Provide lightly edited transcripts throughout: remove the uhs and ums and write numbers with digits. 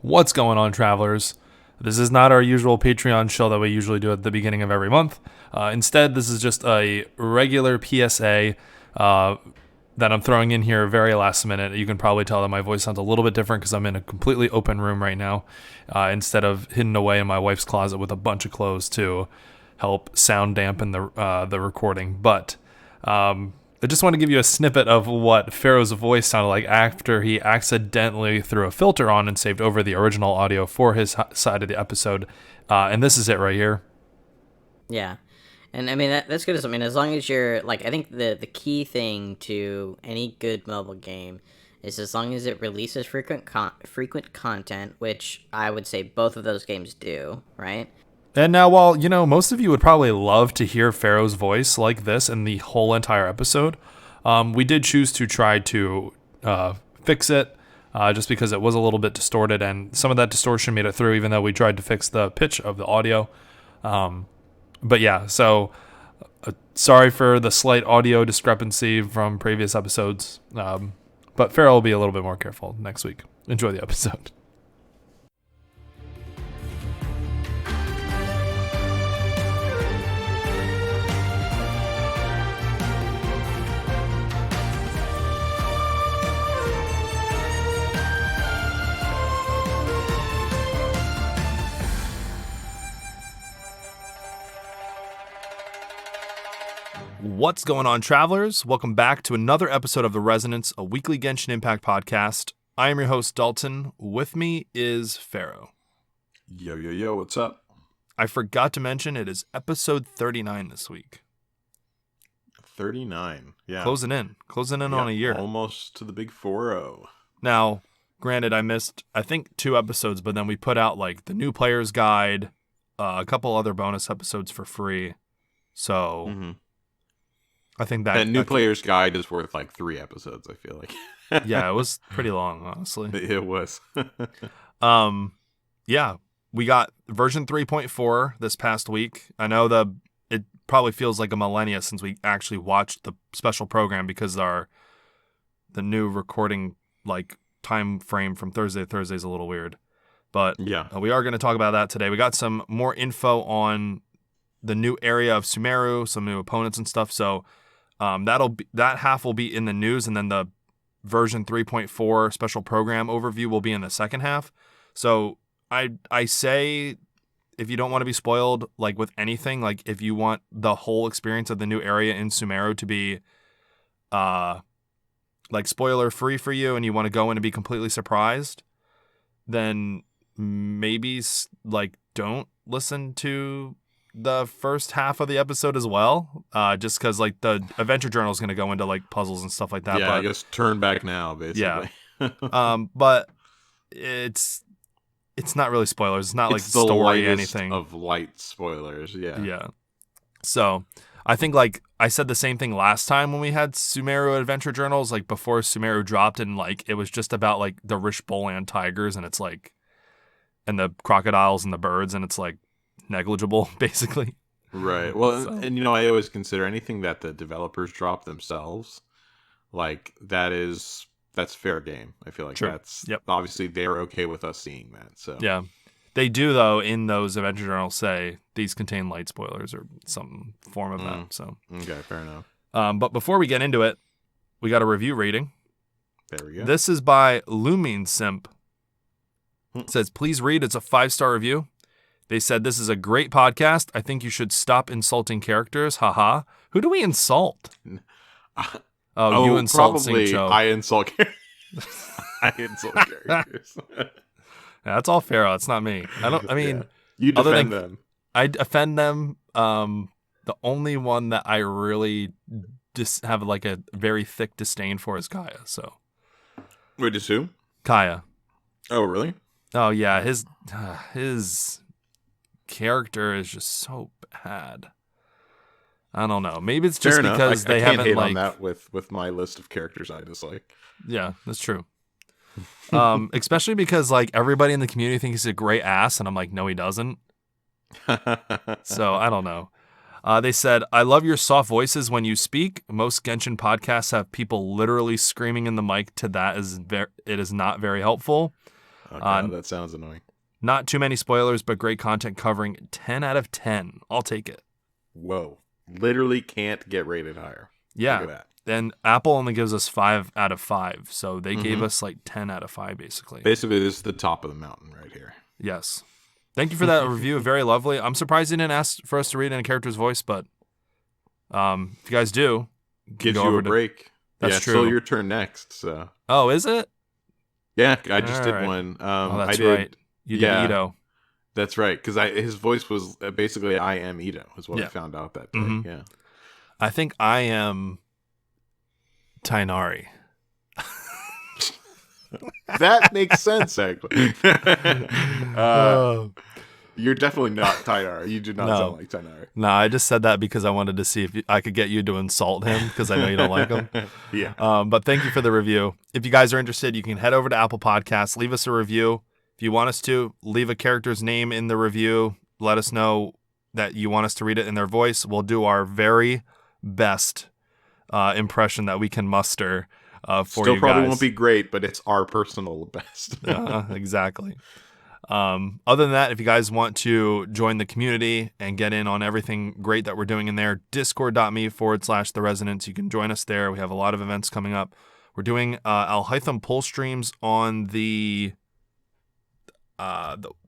What's going on, travelers? This is not our usual Patreon show that we usually do at the beginning of every month. Instead, this is just a regular PSA that I'm throwing in here very last minute. You can probably tell that my voice sounds a little bit different because I'm in a completely open room right now, instead of hidden away in my wife's closet with a bunch of clothes to help sound dampen the recording. But I just want to give you a snippet of what Pharaoh's voice sounded like after he accidentally threw a filter on and saved over the original audio for his side of the episode. And this is it right here. Yeah. And I mean, that's good. I mean, as long as you're, like, I think the key thing to any good mobile game is as long as it releases frequent content, which I would say both of those games do, right? And now, while, most of you would probably love to hear Pharaoh's voice like this in the whole entire episode, we did choose to try to fix it just because it was a little bit distorted, and some of that distortion made it through even though we tried to fix the pitch of the audio. But yeah, so sorry for the slight audio discrepancy from previous episodes, but Pharaoh will be a little bit more careful next week. Enjoy the episode. What's going on, travelers? Welcome back to another episode of The Resonance, a weekly Genshin Impact podcast. I am your host, Dalton. With me is Pharaoh. Yo, what's up? I forgot to mention it is episode 39 this week. 39, yeah. Closing in on a year. Almost to the big 4-0. Now, granted, I missed, I think, 2 episodes, but then we put out, like, the new player's guide, a couple other bonus episodes for free. So... I think that new player's guide is worth like 3 episodes, I feel like. Yeah, it was pretty long, honestly. It was. Yeah, we got version 3.4 this past week. I know it probably feels like a millennia since we actually watched the special program because the new recording like time frame from Thursday to Thursday is a little weird. But yeah, we are going to talk about that today. We got some more info on the new area of Sumeru, some new opponents and stuff. So that half will be in the news, and then the version 3.4 special program overview will be in the second half. So I say, if you don't want to be spoiled, like with anything, like if you want the whole experience of the new area in Sumeru to be like spoiler free for you, and you want to go in and be completely surprised, then maybe like don't listen to the first half of the episode as well, just because like the adventure journal is going to go into like puzzles and stuff like that. Yeah, but, I guess turn back now, basically. Yeah. But it's not really spoilers. It's not like the story anything of light spoilers. Yeah. So I think like I said the same thing last time when we had Sumeru adventure journals, like before Sumeru dropped, and like it was just about like the Rishbolan tigers, and it's like, and the crocodiles and the birds, and it's like negligible, basically. Right. Well, and I always consider anything that the developers drop themselves, like that's fair game. I feel like that's obviously they're okay with us seeing that. So yeah, they do though in those adventure journals say these contain light spoilers or some form of that. So okay, fair enough. But before we get into it, we got a review rating. There we go. This is by Lumine Simp. It says, please read. It's a 5-star review. They said, this is a great podcast. I think you should stop insulting characters. Haha. Who do we insult? You insult Xingqiu. I insult characters. I insult characters. Yeah, that's all Pharaoh. It's not me. You defend them. I defend them. The only one that I really just have like a very thick disdain for is Kaya. So. Wait, just who? Kaya. Oh, really? Oh, yeah. His character is just so bad. I don't know. Maybe it's just because they haven't hate like on that with my list of characters I dislike. Yeah, that's true. Especially because like everybody in the community thinks he's a great ass, and I'm like, no, he doesn't. So I don't know. They said, I love your soft voices when you speak. Most Genshin podcasts have people literally screaming in the mic to that. It is not very helpful. Oh, God, that sounds annoying. Not too many spoilers, but great content covering 10 out of 10. I'll take it. Whoa. Literally can't get rated higher. Yeah. Look at that. And Apple only gives us 5 out of 5. So they gave us like 10 out of 5, basically. Basically, this is the top of the mountain right here. Yes. Thank you for that review. Very lovely. I'm surprised you didn't ask for us to read in a character's voice, but if you guys do, gives you a break. That's true. It's still your turn next. So. Oh, is it? Yeah, I just did one. That's right. You did Ito. That's right, because his voice was basically I am Ito, is what I found out that day. Mm-hmm. Yeah. I think I am Tainari. That makes sense, actually. You're definitely not Tainari. You do not sound like Tainari. No, I just said that because I wanted to see if I could get you to insult him, because I know you don't like him. Yeah. But thank you for the review. If you guys are interested, you can head over to Apple Podcasts, leave us a review. If you want us to, leave a character's name in the review. Let us know that you want us to read it in their voice. We'll do our very best impression that we can muster for you guys. Still probably won't be great, but it's our personal best. Exactly. Other than that, if you guys want to join the community and get in on everything great that we're doing in there, discord.me/The Resonance. You can join us there. We have a lot of events coming up. We're doing Alhaitham pull streams on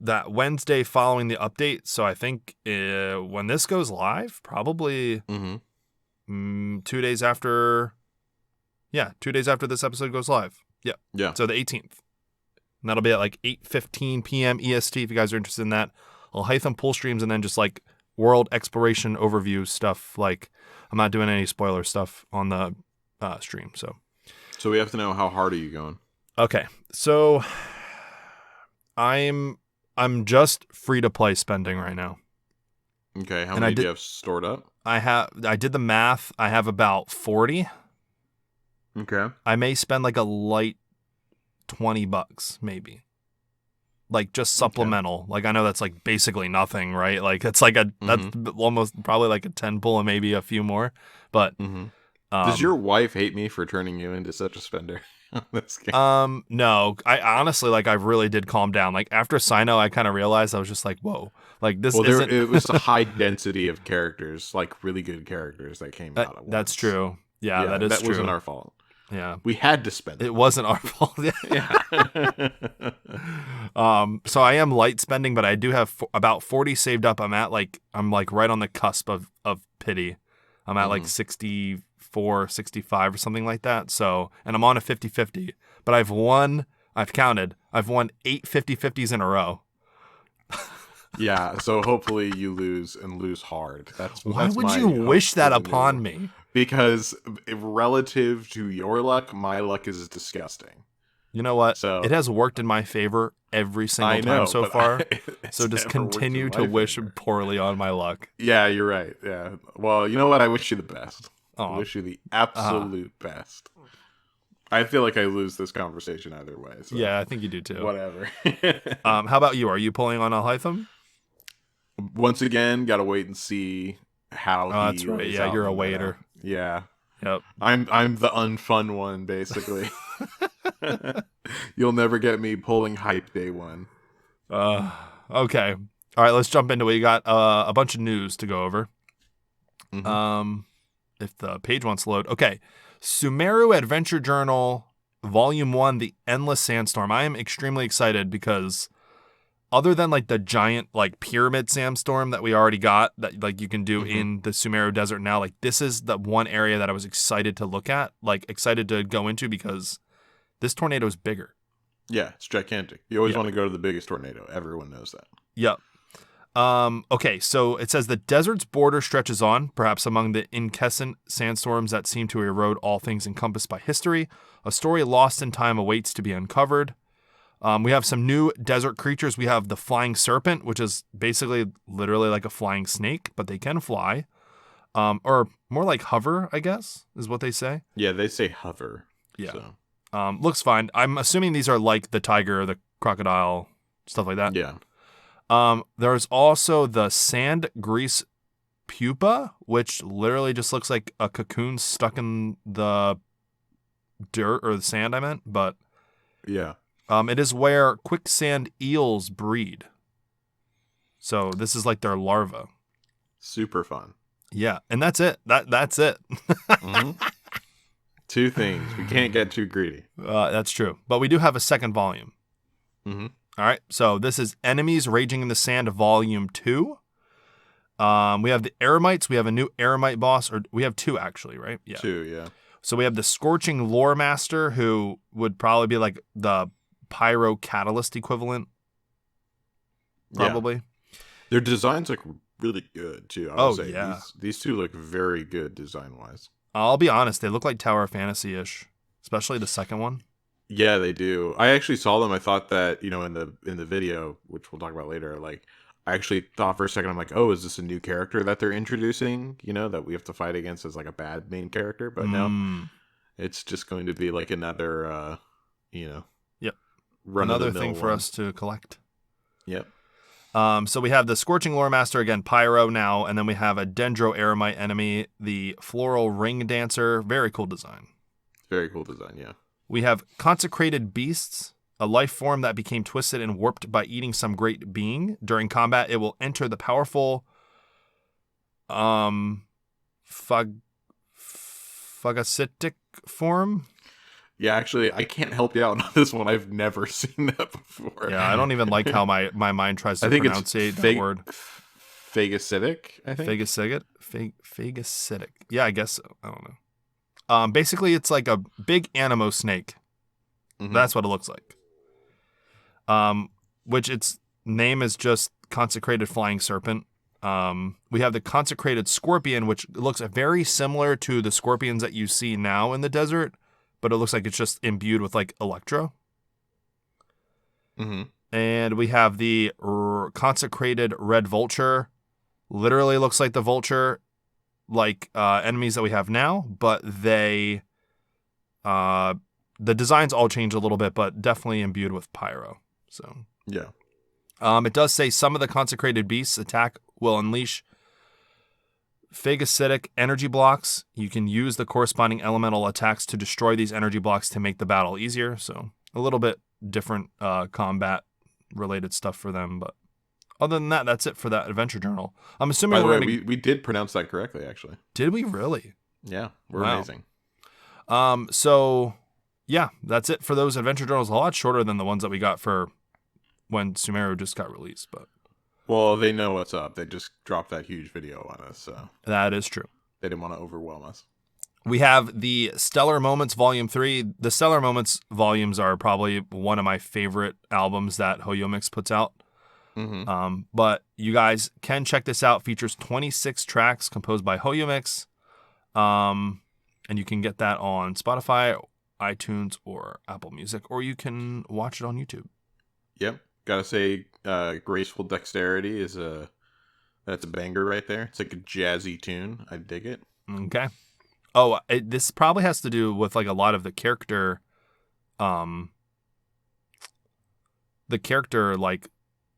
that Wednesday following the update. So I think when this goes live, probably 2 days after. Yeah, 2 days after this episode goes live. Yeah. So the 18th. And that'll be at like 8:15 p.m. EST if you guys are interested in that. Alhaitham pull streams and then just like world exploration overview stuff. Like I'm not doing any spoiler stuff on the stream. So we have to know, how hard are you going? Okay, so I'm just free to play spending right now. Okay, how many do you have stored up? I did the math. I have about 40. Okay. I may spend like a light $20 maybe, like just supplemental. Okay. Like I know that's like basically nothing, right? Like it's like that's almost probably like a 10 pull and maybe a few more. But does your wife hate me for turning you into such a spender on this game? No, I honestly I really did calm down. Like after Sino, I kind of realized I was just like, whoa, like this isn't. It was a high density of characters, like really good characters that came out at once. That's true. Yeah, that is true. That wasn't our fault. Yeah, we had to spend it. It wasn't our fault. Yeah. So I am light spending, but I do have about 40 saved up. I'm right on the cusp of pity. I'm at like 64, 65 or something like that. So, and I'm on a 50-50, but I've won 8 50-50s in a row. Yeah, so hopefully you lose and lose hard. Why would you wish that upon me? Because relative to your luck, my luck is disgusting. You know what? So, it has worked in my favor every single time so far. So just continue to wish poorly on my luck. Yeah, you're right. Yeah. Well, you know what? I wish you the best. I wish you the absolute best. I feel like I lose this conversation either way. So. Yeah, I think you do too. Whatever. How about you? Are you pulling on Alhaitham? Once again, gotta wait and see how. That's right. Yeah, you're a waiter. Yeah. Yep. I'm the unfun one, basically. You'll never get me pulling hype day one. Okay. All right, let's jump into it. We got a bunch of news to go over. If the page wants to load. Okay. Sumeru Adventure Journal, Volume 1, The Endless Sandstorm. I am extremely excited because other than like the giant like pyramid sandstorm that we already got that like you can do in the Sumeru Desert now, like this is the one area that I was excited to look at, like excited to go into because this tornado is bigger. Yeah, it's gigantic. You always want to go to the biggest tornado. Everyone knows that. Yep. Okay, so it says the desert's border stretches on, perhaps among the incessant sandstorms that seem to erode all things encompassed by history. A story lost in time awaits to be uncovered. We have some new desert creatures. We have the flying serpent, which is basically literally like a flying snake, but they can fly. Or more like hover, I guess, is what they say. Yeah, they say hover. Yeah. So. Looks fine. I'm assuming these are like the tiger, the crocodile, stuff like that. Yeah. There's also the sand grease pupa, which literally just looks like a cocoon stuck in the dirt or the sand, I meant, but yeah. It is where quicksand eels breed. So this is like their larva. Super fun. Yeah, and that's it. That's it. Mm-hmm. 2 things. We can't get too greedy. That's true. But we do have a second volume. Mm-hmm. All right. So this is Enemies Raging in the Sand Volume 2. We have the Eremites. We have a new Eremite boss. Or we have 2, actually, right? Yeah. 2, yeah. So we have the Scorching Lore Master, who would probably be like the Pyro Catalyst equivalent. Probably. Yeah. Their designs look really good, too. I would say. Yeah. These 2 look very good design-wise. I'll be honest. They look like Tower Fantasy-ish, especially the second one. Yeah, they do. I actually saw them. I thought that, in the video, which we'll talk about later, like, I actually thought for a second, I'm like, oh, is this a new character that they're introducing, that we have to fight against as, like, a bad main character? But no, it's just going to be, like, another, Yep. Another thing for us to collect. Yep. So we have the Scorching Lore Master, again, Pyro now, and then we have a Dendro Eremite enemy, the Floral Ring Dancer. Very cool design. Very cool design, yeah. We have Consecrated Beasts, a life form that became twisted and warped by eating some great being. During combat, it will enter the powerful phagocytic form. Yeah, actually, I can't help you out on this one. I've never seen that before. Yeah, I don't even like how my mind tries to pronounce that word. Phagocytic, I think. Phagocytic. Yeah, I guess so. I don't know. Basically, it's like a big anemo snake. Mm-hmm. That's what it looks like. Which its name is just Consecrated Flying Serpent. We have the Consecrated Scorpion, which looks very similar to the scorpions that you see now in the desert, but it looks like it's just imbued with like electro. Mm-hmm. And we have the Consecrated Red Vulture. Literally looks like the vulture, like enemies that we have now, but the designs all change a little bit, but definitely imbued with pyro. So yeah. It does say some of the Consecrated Beasts attack will unleash phagocytic energy blocks. You can use the corresponding elemental attacks to destroy these energy blocks to make the battle easier. So a little bit different combat related stuff for them, but other than that, that's it for that adventure journal. I'm assuming we did pronounce that correctly, actually. Did we really? Yeah, we're amazing. So yeah, that's it for those adventure journals. A lot shorter than the ones that we got for when Sumeru just got released, but well, they know what's up. They just dropped that huge video on us, so that is true. They didn't want to overwhelm us. We have the Stellar Moments Volume 3. The Stellar Moments volumes are probably one of my favorite albums that Hoyomix puts out. Mm-hmm. But you guys can check this out. Features 26 tracks composed by Hoyomix. And you can get that on Spotify, iTunes, or Apple Music, or you can watch it on YouTube. Yep. Gotta say, Graceful Dexterity that's a banger right there. It's like a jazzy tune. I dig it. Okay. Oh, this probably has to do with like a lot of the character like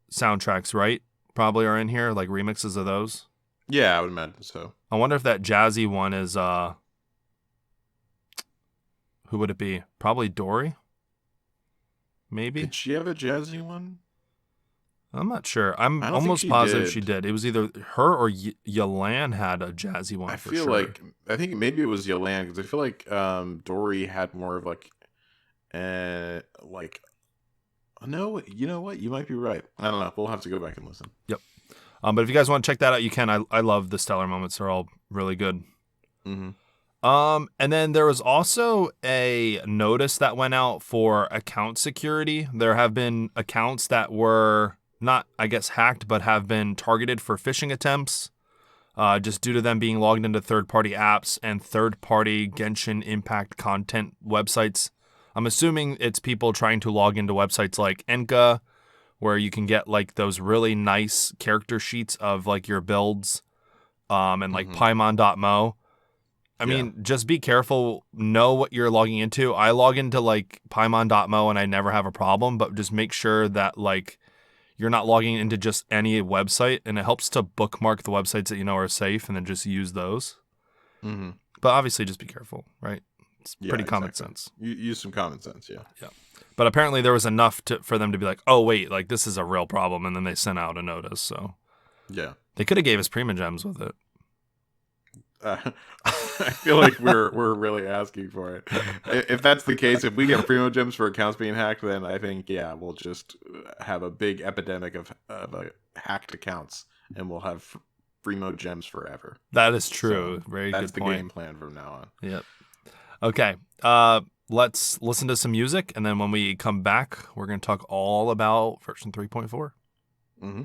soundtracks, right? Probably are in here, like remixes of those. Yeah, I would imagine so. I wonder if that jazzy one is who would it be? Probably Dory? Maybe. Did she have a jazzy one? I'm not sure. I'm almost positive she did. It was either her or Yelan had a jazzy one. I think maybe it was Yelan, because I feel like Dory had more of like no, you know what? You might be right. I don't know. We'll have to go back and listen. Yep. But if you guys want to check that out, you can. I love the Stellar Moments. They're all really good. Mm-hmm. And then there was also a notice that went out for account security. There have been accounts that were not, I guess, hacked, but have been targeted for phishing attempts, just due to them being logged into third-party apps and third-party Genshin Impact content websites. I'm assuming it's people trying to log into websites like Enka, where you can get like those really nice character sheets of like your builds, and like Paimon.mo. I mean, just be careful. Know what you're logging into. I log into like Paimon.mo and I never have a problem, but just make sure that like you're not logging into just any website, and it helps to bookmark the websites that you know are safe and then just use those. Mm-hmm. But obviously just be careful, right? It's pretty common sense. You use some common sense, yeah. Yeah. But apparently there was enough for them to be like, oh, wait, like this is a real problem. And then they sent out a notice. So yeah, they could have gave us Prima Gems with it. I feel like we're really asking for it. If that's the case, if we get Primo Gems for accounts being hacked, then I think, yeah, we'll just have a big epidemic of hacked accounts, and we'll have Primo Gems forever. That is true. So very good point. That's the game plan from now on. Yep. Okay. Let's listen to some music, and then when we come back, we're going to talk all about version 3.4. Mm-hmm.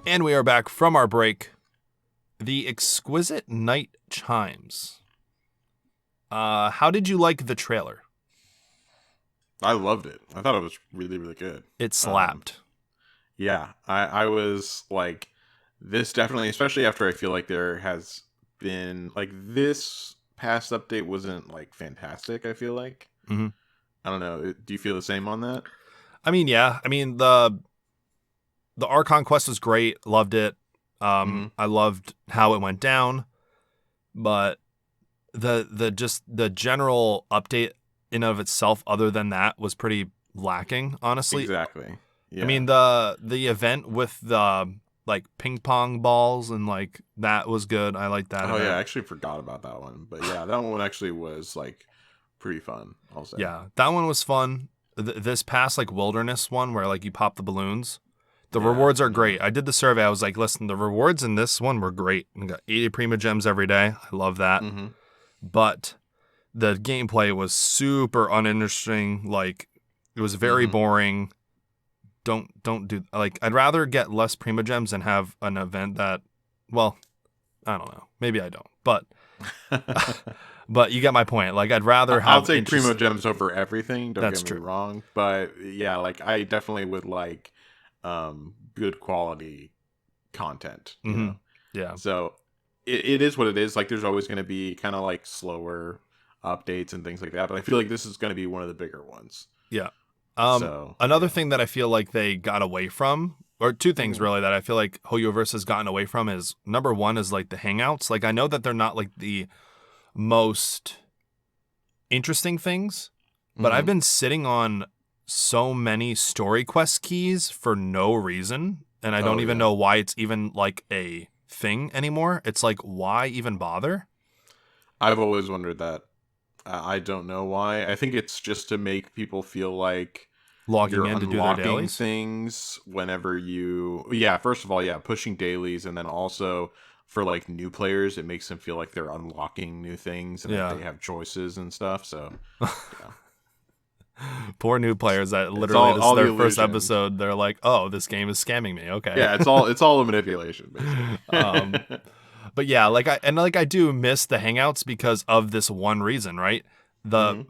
And we are back from our break. The Exquisite Night Chimes. How did you like the trailer? I loved it. I thought it was really, really good. It slapped. Yeah, I was like, this definitely, especially after I feel like there has been, like, this past update wasn't, like, fantastic, I feel like. Mm-hmm. I don't know. Do you feel the same on that? I mean, yeah. I mean, the Archon quest was great. Loved it. I loved how it went down. But the general update in of itself, other than that, was pretty lacking, honestly. Exactly. Yeah. I mean, the event with the like ping pong balls and like that was good. I like that. Oh event. yeah, I actually forgot about that one. But yeah, that one actually was like pretty fun, I'll say. Yeah, that one was fun. This past like wilderness one where like you pop the balloons. The rewards are great. I did the survey. I was like, listen, the rewards in this one were great. We got 80 Prima Gems every day. I love that. Mm-hmm. But the gameplay was super uninteresting. Like, it was very boring. Don't do, like, I'd rather get less Prima Gems and have an event that, well, I don't know. Maybe I don't. But but you get my point. Like, I'd rather have... I'll take Prima Gems over everything. Don't get me true. wrong. But yeah, like, I definitely would like good quality content, you know? Yeah, so it is what it is. Like, there's always going to be kind of like slower updates and things like that, but I feel like this is going to be one of the bigger ones. Yeah. Another thing that I feel like they got away from, or two things really that I feel like Hoyoverse has gotten away from, is number one is like the hangouts. Like, I know that they're not like the most interesting things, but I've been sitting on so many story quest keys for no reason, and I don't even know why it's even like a thing anymore. It's like, why even bother? I've always wondered that. I don't know why. I think it's just to make people feel like logging in to do their dailies things whenever you first of all, pushing dailies, and then also for like new players, it makes them feel like they're unlocking new things and that they have choices and stuff. So poor new players that literally this is their first episode. They're like, "Oh, this game is scamming me." Okay, yeah, it's all a manipulation, basically. But yeah, I do miss the hangouts because of this one reason, right? The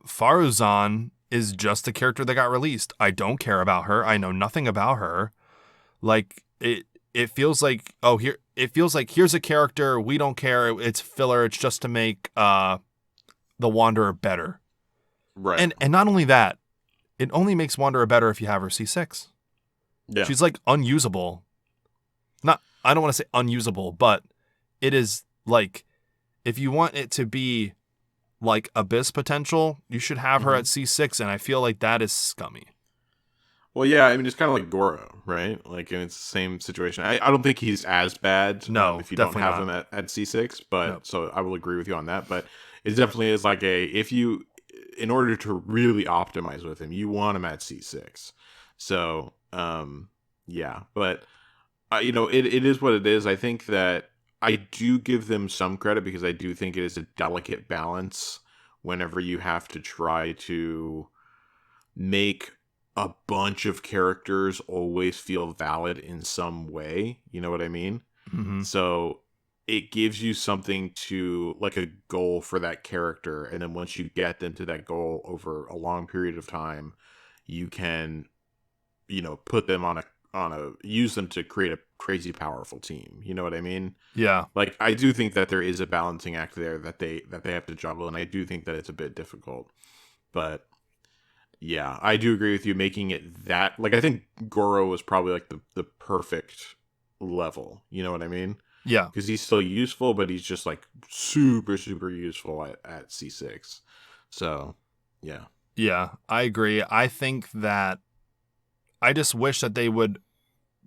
Faruzan is just a character that got released. I don't care about her. I know nothing about her. Like, it feels like here's a character, we don't care. It's filler. It's just to make the Wanderer better. Right. And not only that, it only makes Wanderer better if you have her C6. Yeah. She's like unusable. I don't want to say unusable, but it is like, if you want it to be like Abyss potential, you should have her at C6, and I feel like that is scummy. Well, yeah, I mean, it's kind of like Goro, right? Like, and it's the same situation. I don't think he's as bad if you don't have him at C6, but so I will agree with you on that. But it definitely is like in order to really optimize with him, you want him at C6. So, yeah, but it is what it is. I think that I do give them some credit because I do think it is a delicate balance whenever you have to try to make a bunch of characters always feel valid in some way. You know what I mean? Mm-hmm. So it gives you something to, like, a goal for that character, and then once you get them to that goal over a long period of time, you can, put them on a use them to create a crazy powerful team. You know what I mean? Yeah. Like, I do think that there is a balancing act there that they have to juggle, and I do think that it's a bit difficult. But yeah, I do agree with you making it that, like, I think Goro was probably like the perfect level. You know what I mean? Yeah. Because he's still useful, but he's just like super, super useful at C6. So, yeah. Yeah, I agree. I think that I just wish that they would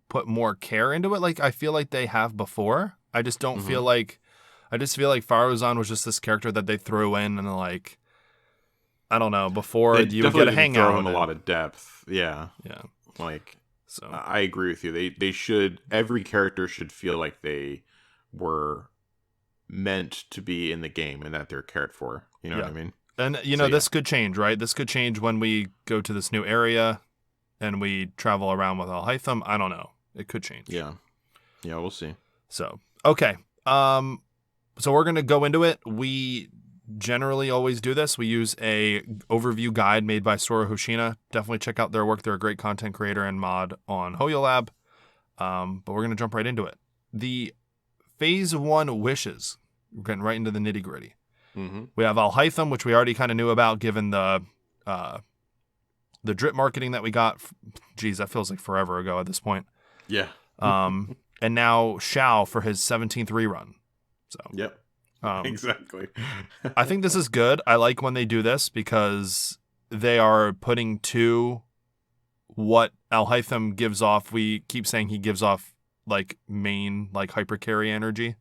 put more care into it. Like, I feel like they have before. I just don't feel like, I just feel like Faruzan was just this character that they threw in and, like, I don't know, before you would get a hangout. Throw him a lot of depth. Yeah. Yeah. Like, so I agree with you. They should, every character should feel like they were meant to be in the game and that they're cared for. You know what I mean? And, this could change, right? This could change when we go to this new area and we travel around with Alhaitham. I don't know. It could change. Yeah. Yeah, we'll see. So, okay. So we're going to go into it. We generally always do this. We use a overview guide made by Sora Hoshina. Definitely check out their work. They're a great content creator and mod on HoYoLab. But we're going to jump right into it. The Phase 1 wishes. We're getting right into the nitty gritty. Mm-hmm. We have Alhaitham, which we already kind of knew about given the drip marketing that we got. Geez, that feels like forever ago at this point. Yeah. And now Xiao for his 17th rerun. So. Yep. Exactly. I think this is good. I like when they do this because they are putting to what Alhaitham gives off. We keep saying he gives off like main, like hyper carry energy.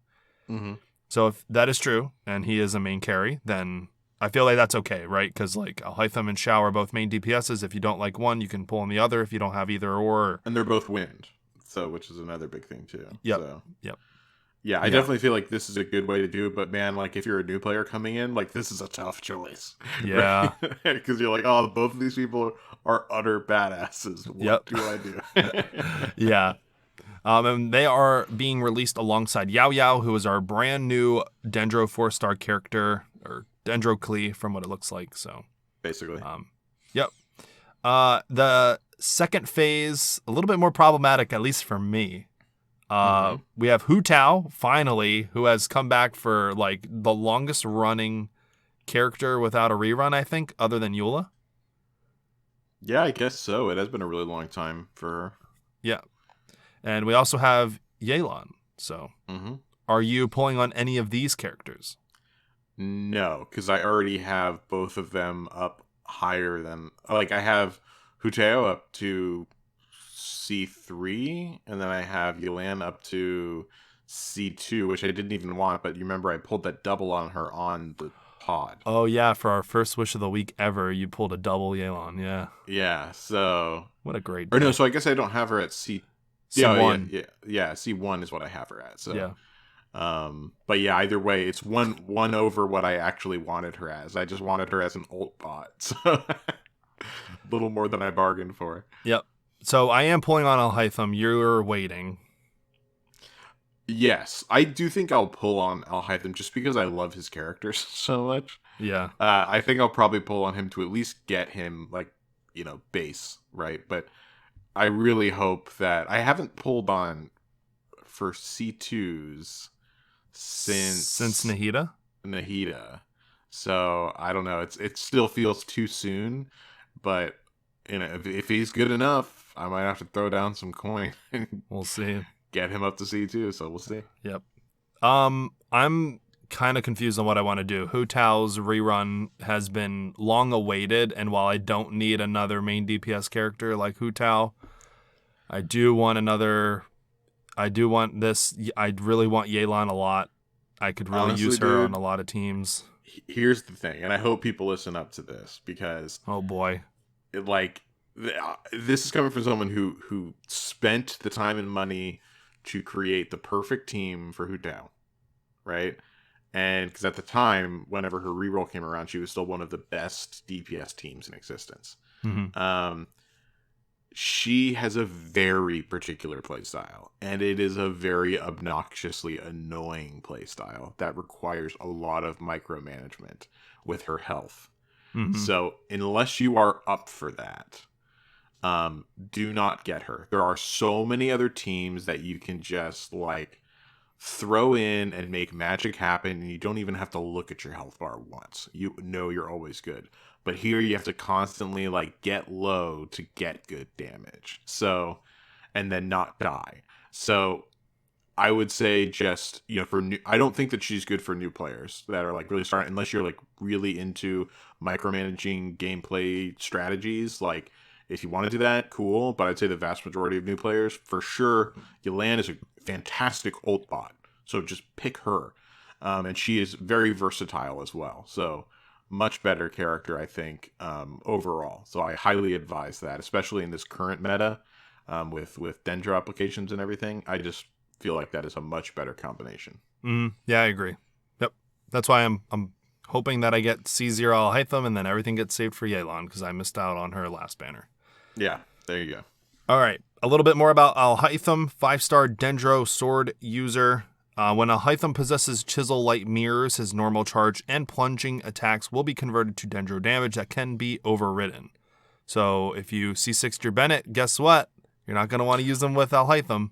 Mm-hmm. So if that is true and he is a main carry, then I feel like that's okay, right? Because like Alhaitham and Xiao are both main DPSs. If you don't like one, you can pull on the other if you don't have either or. And they're both wind, so which is another big thing too. Yep. So. Yep. Yeah, I definitely feel like this is a good way to do it, but man, like if you're a new player coming in, like this is a tough choice. Yeah. Because you're like, oh, both of these people are utter badasses. What do I do? Yeah. And they are being released alongside Yao Yao, who is our brand new Dendro 4-star character, or Dendro Klee from what it looks like. So basically. Yep. The second phase, a little bit more problematic, at least for me. We have Hu Tao, finally, who has come back for like the longest running character without a rerun, I think, other than Eula. Yeah, I guess so. It has been a really long time for her. Yeah. And we also have Yelan. So, Are you pulling on any of these characters? No, because I already have both of them up higher than, like, I have Hu Tao up to C3, and then I have Yelan up to C2, which I didn't even want, but you remember I pulled that double on her on the pod. Oh yeah, for our first wish of the week ever, you pulled a double Yelan, yeah. Yeah, so... What a great day. Or no, so I guess I don't have her at C1. Yeah, C1 is what I have her at, so... Yeah. But yeah, either way, it's one over what I actually wanted her as. I just wanted her as an ult bot, so... a little more than I bargained for. Yep. So I am pulling on Alhaitham. You're waiting. Yes, I do think I'll pull on Alhaitham just because I love his characters so much. Yeah. I think I'll probably pull on him to at least get him, like, base, right? But I really hope that... I haven't pulled on for C2s since Nahida? Nahida. So, I don't know. It still feels too soon, but... if he's good enough, I might have to throw down some coin and we'll see. Get him up to C2, so we'll see. Yep. I'm kind of confused on what I want to do. Hu Tao's rerun has been long awaited, and while I don't need another main DPS character like Hu Tao, I do want this. I really want Yelan a lot. I could really use her on a lot of teams. Here's the thing, and I hope people listen up to this because... Oh boy. This is coming from someone who spent the time and money to create the perfect team for Hu Tao, right? And because at the time, whenever her reroll came around, she was still one of the best DPS teams in existence. Mm-hmm. she has a very particular playstyle, and it is a very obnoxiously annoying playstyle that requires a lot of micromanagement with her health. Mm-hmm. So unless you are up for that, do not get her. There are so many other teams that you can just like throw in and make magic happen, and you don't even have to look at your health bar once. You know you're always good. But here you have to constantly like get low to get good damage. So, and then not die. So I would say just, for new, I don't think that she's good for new players that are like really starting, unless you're like really into micromanaging gameplay strategies. Like if you want to do that, cool. But I'd say the vast majority of new players, for sure, Yelan is a fantastic ult bot. So just pick her. And she is very versatile as well. So much better character, I think, overall. So I highly advise that, especially in this current meta with Dendro applications and everything. I just feel like that is a much better combination. Yeah, I agree. Yep. That's why I'm hoping that I get C0 Alhaitham and then everything gets saved for Yelan because I missed out on her last banner. Yeah, there you go. All right. A little bit more about Alhaitham, 5-star Dendro sword user. When Alhaitham possesses Chisel Light Mirrors, his normal charge and plunging attacks will be converted to Dendro damage that can be overridden. So if you C6 your Bennett, guess what? You're not going to want to use them with Alhaitham.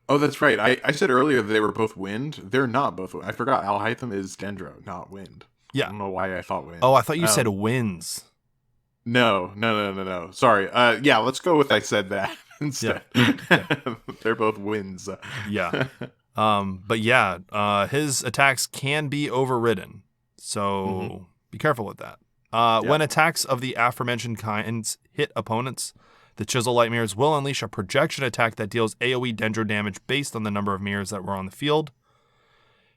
Oh, that's right. I said earlier that they were both wind. They're not both wind. I forgot. Alhaitham is Dendro, not wind. Yeah. I don't know why I thought wind. Oh, I thought you said winds. No. Sorry. Yeah, let's go with I said that instead. Yeah. They're both winds. Yeah. But yeah, his attacks can be overridden. So be careful with that. When attacks of the aforementioned kinds hit opponents, the Chisel Light Mirrors will unleash a projection attack that deals AoE Dendro damage based on the number of mirrors that were on the field.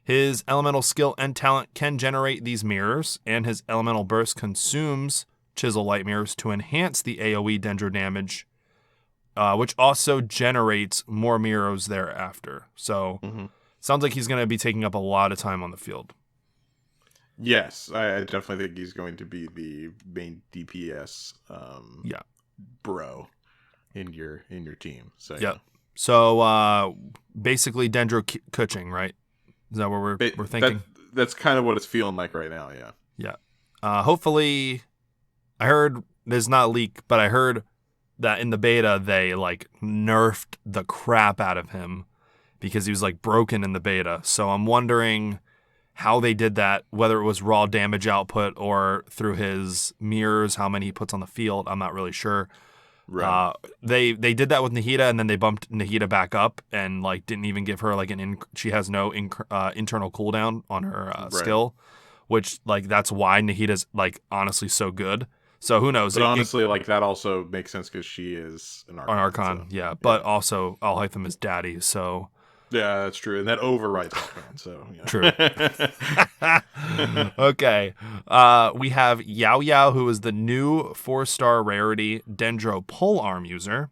His elemental skill and talent can generate these mirrors, and his elemental burst consumes Chisel Light Mirrors to enhance the AoE Dendro damage, which also generates more mirrors thereafter. So sounds like he's going to be taking up a lot of time on the field. Yes, I definitely think he's going to be the main DPS bro in your team. So yeah. So basically Dendro Kuching, right? Is that what we're thinking? That's kind of what it's feeling like right now, yeah. Yeah. Hopefully, I heard there's not leak, but I heard that in the beta they like nerfed the crap out of him because he was like broken in the beta. So I'm wondering how they did that, whether it was raw damage output or through his mirrors, how many he puts on the field. I'm not really sure. Right. They did that with Nahida, and then they bumped Nahida back up and like didn't even give her like she has no internal cooldown on her skill, which like that's why Nahida's like honestly so good. So who knows? But honestly, like that also makes sense because she is an Archon. So, yeah. But also Alhaitham is daddy, so yeah, that's true, and that overrides Archon. So yeah. True. Okay, we have Yao Yao, who is the new 4-star rarity Dendro polearm user.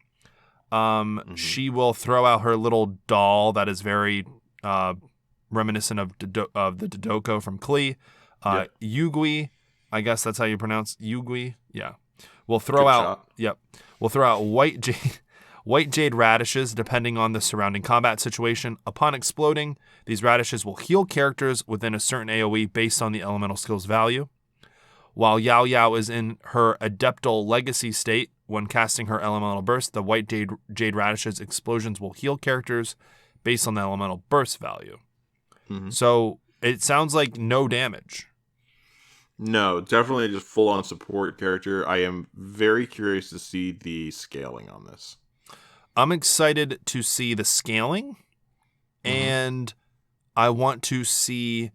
She will throw out her little doll that is very reminiscent of the Dodoko from Klee. Yugui, I guess that's how you pronounce Yugui. Yeah. We'll throw out. Yep. We'll throw out white jade radishes depending on the surrounding combat situation. Upon exploding, these radishes will heal characters within a certain AoE based on the elemental skill's value. While Yao Yao is in her Adeptal Legacy state, when casting her elemental burst, the white jade radishes explosions will heal characters based on the elemental burst value. So it sounds like no damage. No, definitely just full-on support character. I am very curious to see the scaling on this. I'm excited to see the scaling, and I want to see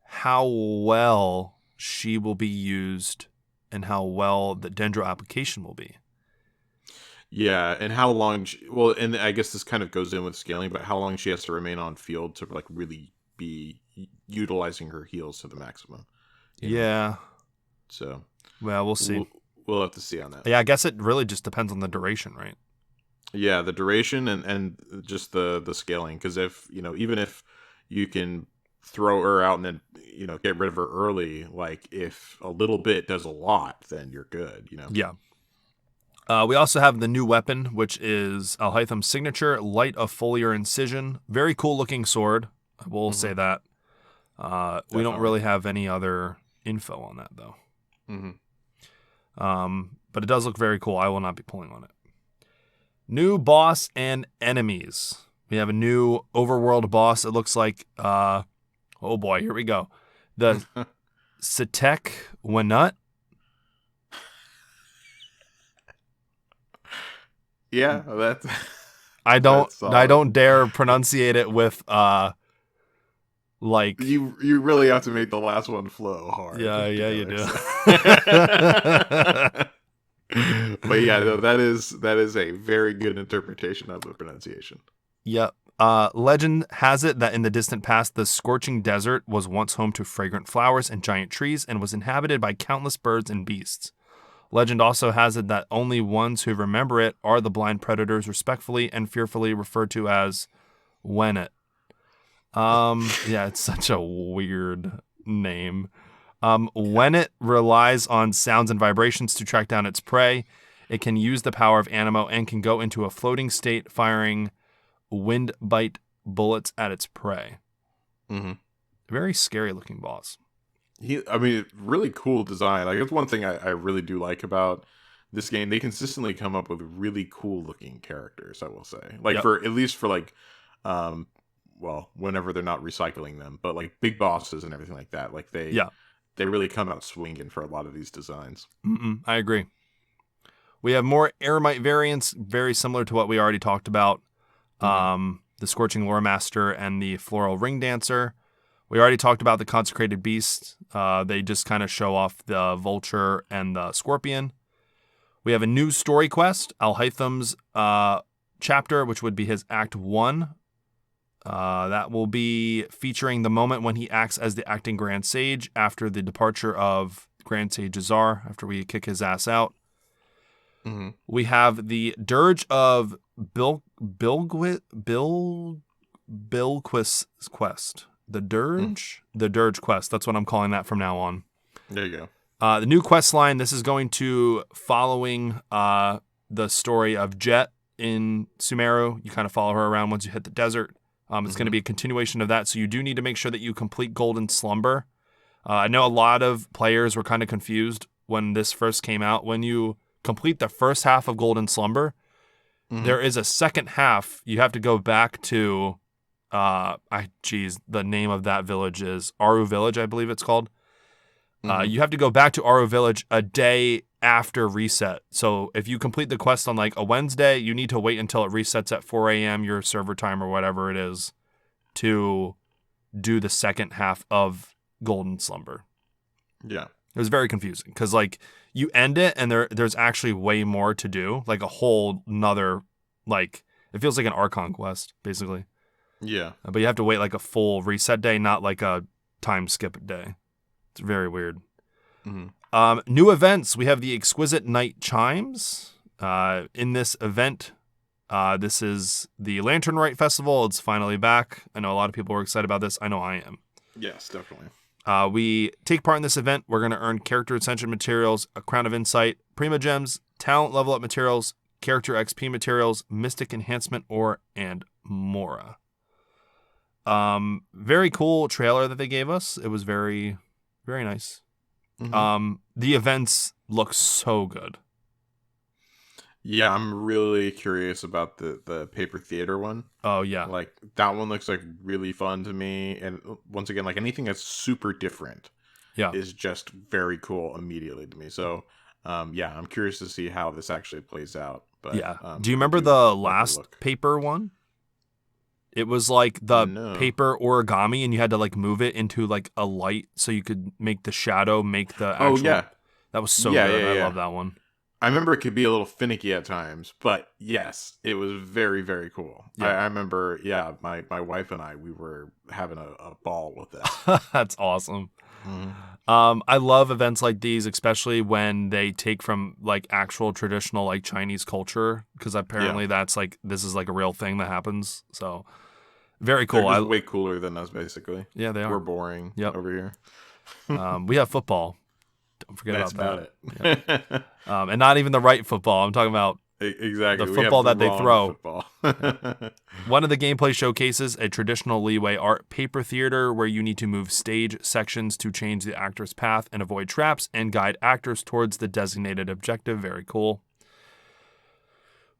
how well she will be used and how well the Dendro application will be. Yeah, and how long... and I guess this kind of goes in with scaling, but how long she has to remain on field to like really be utilizing her heals to the maximum. Yeah. So... Well, we'll see. We'll have to see on that. Yeah, I guess it really just depends on the duration, right? Yeah, the duration and just the scaling. Because if, even if you can throw her out and then, get rid of her early, like if a little bit does a lot, then you're good, Yeah. We also have the new weapon, which is Alhaitham's signature, Light of Foliar Incision. Very cool looking sword. I will say that. We don't really have any other info on that, though. But it does look very cool. I will not be pulling on it. New boss and enemies. We have a new overworld boss. It looks like, oh boy, here we go. The Sitek Wanut. Yeah, that's. I don't dare pronunciate it with like. You really have to make the last one flow hard. Yeah, you do. But yeah, no, that is a very good interpretation of the pronunciation. Yep. Legend has it that in the distant past, the scorching desert was once home to fragrant flowers and giant trees and was inhabited by countless birds and beasts. Legend also has it that only ones who remember it are the blind predators respectfully and fearfully referred to as Wennet. Yeah, it's such a weird name. When it relies on sounds and vibrations to track down its prey, it can use the power of Animo and can go into a floating state, firing wind bite bullets at its prey. Very scary looking boss. Really cool design. Like, it's one thing I really do like about this game. They consistently come up with really cool looking characters, I will say. Like, for at least for like, well, whenever they're not recycling them, but like big bosses and everything like that. Like they really come out swinging for a lot of these designs. I agree. We have more Eremite variants, very similar to what we already talked about. The Scorching Lore Master and the Floral Ring Dancer. We already talked about the Consecrated Beast. They just kind of show off the Vulture and the Scorpion. We have a new story quest, Alhaitham's chapter, which would be his Act 1. That will be featuring the moment when he acts as the acting Grand Sage after the departure of Grand Sage Azar, after we kick his ass out. We have the Dirge of Bilquist's quest. The Dirge quest. That's what I'm calling that from now on. There you go. The new quest line. This is going to following the story of Jet in Sumeru. You kind of follow her around once you hit the desert. It's going to be a continuation of that. So you do need to make sure that you complete Golden Slumber. I know a lot of players were kind of confused when this first came out. When you complete the first half of Golden Slumber, there is a second half. You have to go back to, the name of that village is Aru Village, I believe it's called. You have to go back to Aru Village a day after reset. So if you complete the quest on like a Wednesday, you need to wait until it resets at 4 a.m. your server time or whatever it is to do the second half of Golden Slumber. Yeah. It was very confusing because like you end it and there's actually way more to do, like a whole nother, like it feels like an Archon quest basically. Yeah. But you have to wait like a full reset day, not like a time skip day. It's very weird. New events. We have the Exquisite Night Chimes. In this event, this is the Lantern Rite Festival. It's finally back. I know a lot of people were excited about this. I know I am. Yes, definitely. We take part in this event. We're going to earn character ascension materials, a Crown of Insight, Prima Gems, talent level up materials, character XP materials, Mystic Enhancement Ore, and Mora. Very cool trailer that they gave us. It was very, very nice. The events look so good. Yeah, I'm really curious about the paper theater one. Oh yeah, like that one looks like really fun to me. And once again, like anything that's super different, is just very cool immediately to me. So, I'm curious to see how this actually plays out. But do you remember the last paper one? It was like the paper origami, and you had to like move it into like a light so you could make the shadow make the actual... Oh, yeah. That was so good. I love that one. I remember it could be a little finicky at times, but yes, it was very, very cool. Yeah. I remember, my wife and we were having a ball with that. That's awesome. I love events like these, especially when they take from like actual traditional like Chinese culture, because apparently that's like, this is like a real thing that happens. So... very cool. They're just way cooler than us, basically. Yeah, they are. We're boring over here. We have football. Don't forget That's about that. Yep. And not even the right football. I'm talking about exactly the football that they throw. Football. One of the gameplay showcases a traditional Leeway art paper theater where you need to move stage sections to change the actor's path and avoid traps and guide actors towards the designated objective. Very cool.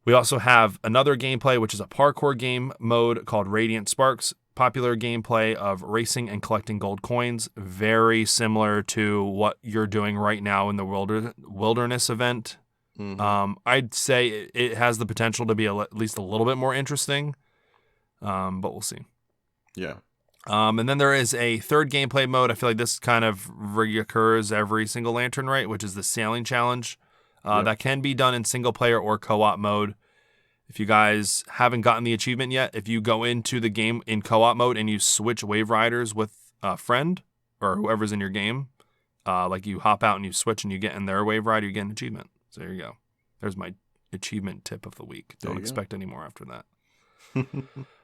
We also have another gameplay, which is a parkour game mode called Radiant Sparks. Popular gameplay of racing and collecting gold coins. Very similar to what you're doing right now in the wilderness event. Mm-hmm. I'd say it has the potential to be at least a little bit more interesting, but we'll see. Yeah. And then there is a third gameplay mode. I feel like this kind of reoccurs every single Lantern Rite, which is the sailing challenge. That can be done in single player or co-op mode. If you guys haven't gotten the achievement yet, if you go into the game in co-op mode and you switch wave riders with a friend or whoever's in your game, like you hop out and you switch and you get in their wave rider, you get an achievement. So there you go. There's my achievement tip of the week. Don't expect any more after that.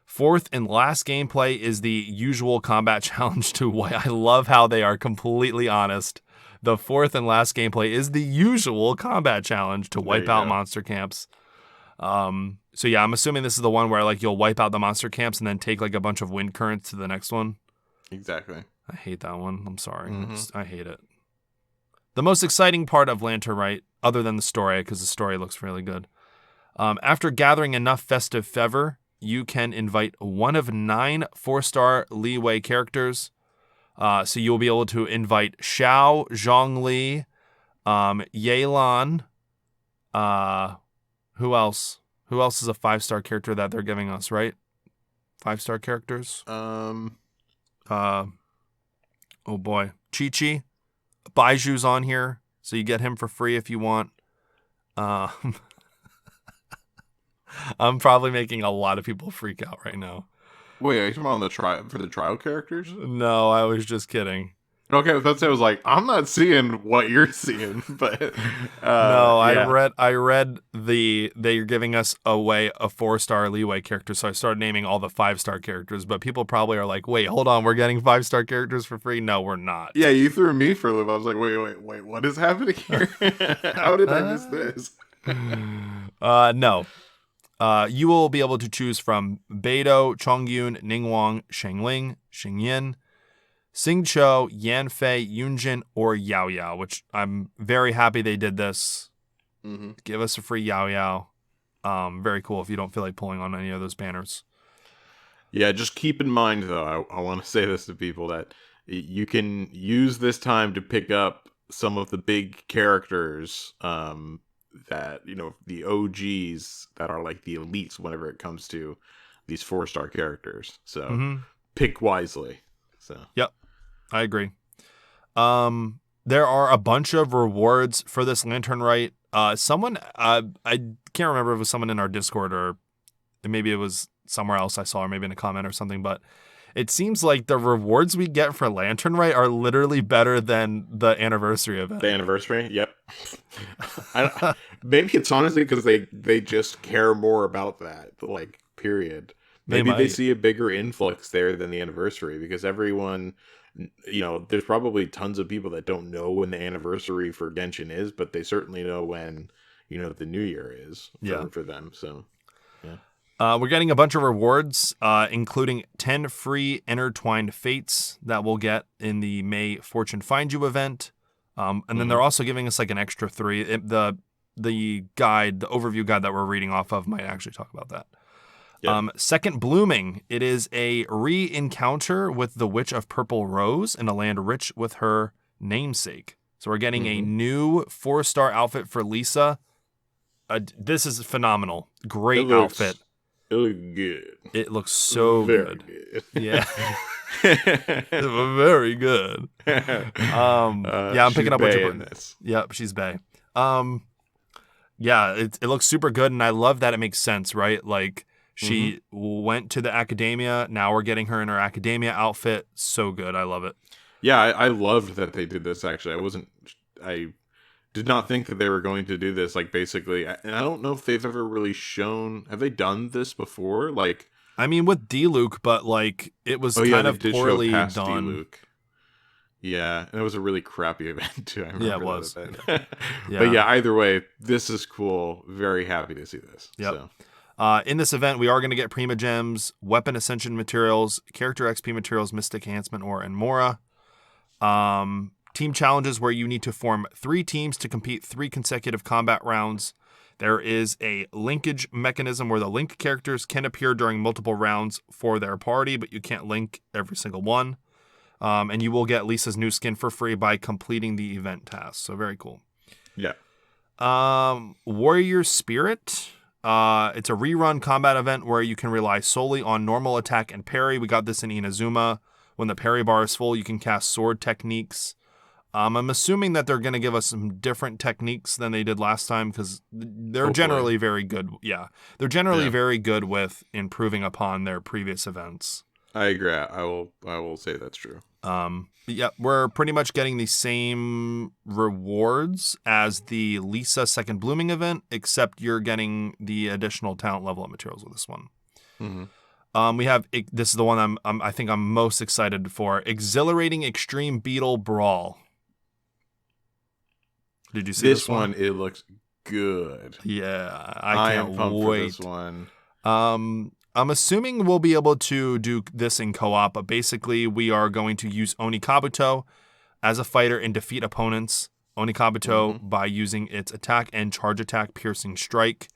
Fourth and last gameplay is the usual combat challenge to I love how they are completely honest. The fourth and last gameplay is the usual combat challenge to wipe out monster camps. So yeah, I'm assuming this is the one where like you'll wipe out the monster camps and then take like a bunch of wind currents to the next one. Exactly. I hate that one. I'm sorry. I hate it. The most exciting part of Lantern Rite, other than the story, because the story looks really good. After gathering enough festive favor, you can invite one of 9 4-star Leeway characters. So you'll be able to invite Xiao, Zhongli, Yelan, who else? Who else is a 5-star character that they're giving us, right? 5-star characters? Oh boy. Chi-Chi. Baiju's on here, so you get him for free if you want. I'm probably making a lot of people freak out right now. Wait, are you talking about for the trial characters? No, I was just kidding. Okay, I was like, I'm not seeing what you're seeing, but no, yeah. I read they're giving us away a 4-star Leeway character, so I started naming all the 5-star characters. But people probably are like, wait, hold on, we're getting 5-star characters for free? No, we're not. Yeah, you threw me for a loop. I was like, wait, what is happening here? How did I miss this? No. You will be able to choose from Beidou, Chongyun, Ningguang, Shengling, Xingyin, Xingqiu, Yanfei, Yunjin, or Yao Yao, which I'm very happy they did this. Mm-hmm. Give us a free Yao Yao. Very cool if you don't feel like pulling on any of those banners. Yeah, just keep in mind, though, I want to say this to people, that you can use this time to pick up some of the big characters that, the OGs that are like the elites whenever it comes to these 4-star characters. So pick wisely. So yep. I agree. There are a bunch of rewards for this Lantern Rite. Someone, I can't remember if it was someone in our Discord or maybe it was somewhere else I saw, or maybe in a comment or something, but it seems like the rewards we get for Lantern Rite are literally better than the anniversary event. The anniversary? Yep. Maybe it's honestly because they just care more about that, like, period. Maybe they see a bigger influx there than the anniversary, because everyone, there's probably tons of people that don't know when the anniversary for Genshin is, but they certainly know when, the new year is for them. So, yeah. We're getting a bunch of rewards, including 10 free intertwined fates that we'll get in the May Fortune Find You event. And then they're also giving us like an extra 3. The guide, the overview guide that we're reading off of might actually talk about that. Yeah. Second Blooming. It is a re-encounter with the Witch of Purple Rose in a land rich with her namesake. So we're getting a new 4-star outfit for Lisa. This is phenomenal. Great outfit. It looks good. It looks so good. Yeah. Very good. I'm picking up what you're putting. Yep, she's bae. Yeah, it looks super good, and I love that it makes sense, right? Like, she went to the academia. Now we're getting her in her academia outfit. So good. I love it. Yeah, I loved that they did this, actually. I did not think that they were going to do this, like, basically. And I don't know if they've ever really shown... Have they done this before? Like... I mean, with D-Luke, but, like, it was kind of poorly done. D-Luke. Yeah, and it was a really crappy event too. I remember Yeah, it was. that event. Yeah. But yeah, either way, this is cool. Very happy to see this. Yep. So. In this event, we are going to get Prima Gems, Weapon Ascension materials, Character XP materials, Mystic Enhancement Ore, and Mora. Team challenges where you need to form 3 teams to compete 3 consecutive combat rounds. There is a linkage mechanism where the linked characters can appear during multiple rounds for their party, but you can't link every single one. And you will get Lisa's new skin for free by completing the event task. So very cool. Yeah. Warrior Spirit. It's a rerun combat event where you can rely solely on normal attack and parry. We got this in Inazuma. When the parry bar is full, you can cast sword techniques. I'm assuming that they're going to give us some different techniques than they did last time because they're generally very good. Yeah, they're generally very good with improving upon their previous events. I agree. I will say that's true. Yeah, we're pretty much getting the same rewards as the Lisa Second Blooming event, except you're getting the additional talent level up materials with this one. Mm-hmm. We have this is the one I think I'm most excited for: Exhilarating Extreme Beetle Brawl. Did you see this one? It looks good. Yeah, I can't wait for this one. I'm assuming we'll be able to do this in co-op, but basically we are going to use Onikabuto as a fighter and defeat opponents. Onikabuto by using its attack and charge attack, Piercing Strike.